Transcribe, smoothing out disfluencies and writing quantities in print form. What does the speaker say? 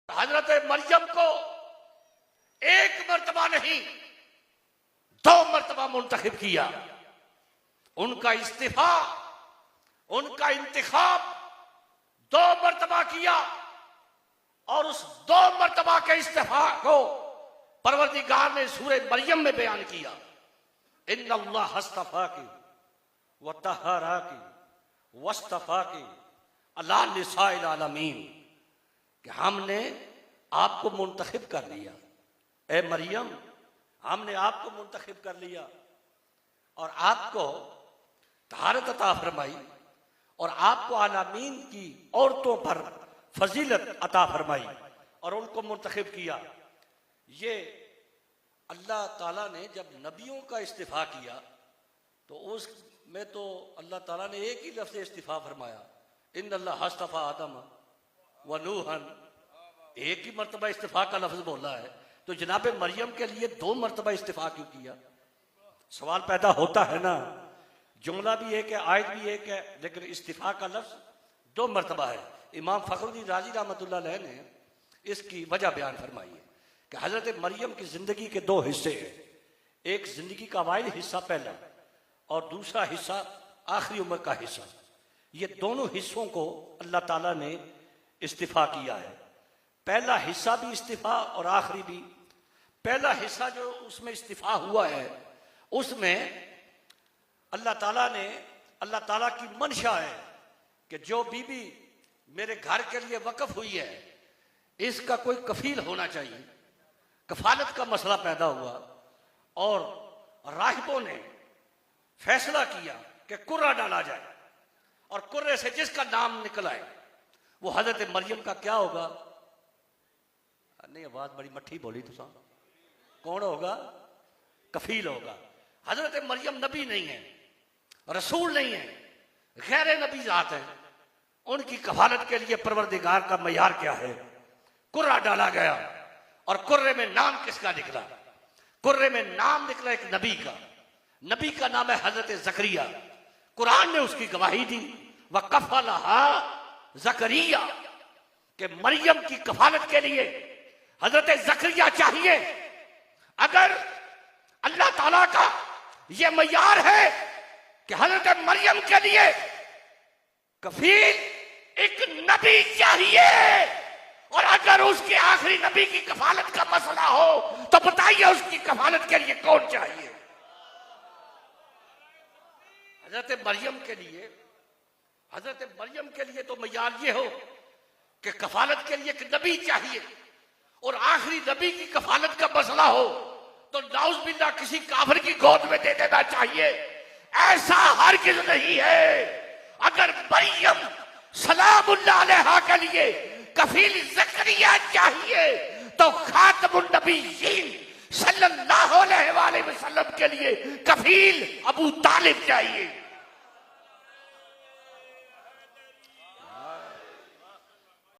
हजरत मरियम को एक मर्तबा नहीं 2 मर्तबा मुंतखब किया। उनका इस्तीफा, उनका इंतखाब 2 मर्तबा किया और उस 2 मर्तबा के इस्तीफा को परवरदिगार ने सूरह मरियम में बयान किया। इन्नल्लाह हस्तफाकी व तहराकी वस्तफाकी अला निसाइल आलमीन, कि हमने आपको मुंतखब कर लिया। ए मरियम, हमने आपको मुंतखब कर लिया और आपको तहारत अता फरमाई और आपको आलमीन की औरतों पर फजीलत अता फरमाई और उनको मुंतखब किया। ये अल्लाह ताला ने जब नबियों का इस्तिफा किया तो उसमें तो अल्लाह ताला ने एक ही लफ्ज़ इस्तिफा फरमाया, इन्नल्लाह हस्तफा आदम व नूहन, एक ही मर्तबा इस्तिफा का लफ्ज बोला है। तो जनाब मरियम के लिए 2 मर्तबा इस्तिफा क्यों किया? सवाल पैदा होता है ना। जुमला भी एक है, आयत भी एक है, लेकिन इस्तिफा का लफ्ज 2 मर्तबा है। इमाम फखरुद्दीन राजी रहमतुल्लाह अलैह ने इसकी वजह बयान फरमाई है कि हजरत मरियम की जिंदगी के 2 हिस्से हैं। एक जिंदगी का वाहिद हिस्सा पहला और दूसरा हिस्सा आखिरी उम्र का हिस्सा। ये दोनों हिस्सों को अल्लाह ताला ने इस्तिफा किया है। पहला हिस्सा भी इस्तिफा और आखिरी भी। पहला हिस्सा जो उसमें इस्तिफा हुआ है उसमें अल्लाह ताला की मंशा है कि जो बीबी मेरे घर के लिए वक्फ हुई है इसका कोई कफील होना चाहिए। कफालत का मसला पैदा हुआ और राहिबों ने फैसला किया कि कुर्रा डाला जाए और कुर्रे से जिसका नाम निकल आए वो हजरत मरियम का क्या होगा? नहीं, आवाज बड़ी मट्ठी बोली तुसा। कौन होगा? कफील होगा। हजरत मरियम नबी नहीं है, रसूल नहीं है, गैर नबी जात है। उनकी कफालत के लिए परवरदिगार का मयार क्या है? कुर्रा डाला गया और कुर्रे में नाम किसका निकला? कुर्रे में नाम निकला एक नबी का। नबी का नाम है हजरत जकरिया। कुरान ने उसकी गवाही दी, व कफलहा जकरिया, कि मरियम की कफालत के लिए हजरत जकरिया चाहिए। अगर अल्लाह ताला का यह मयार है कि हजरत मरियम के लिए कफील एक नबी चाहिए और अगर उसके आखिरी नबी की कफालत का मसला हो तो बताइए उसकी कफालत के लिए कौन चाहिए? हजरत मरियम के लिए तो मयार ये हो कि कफालत के लिए एक नबी चाहिए और आखिरी नबी की कफालत का मसला हो तो नाउज बिल्लाह किसी काफिर की गोद में दे देना चाहिए। ऐसा हरगिज़ नहीं है। अगर मरियम सलामुल्लाह अलैहा के लिए कफील जकरिया चाहिए तो खातमुन नबिय्यीन सल्लल्लाहु अलैहि वसल्लम के लिए कफील अबू तालिब चाहिए।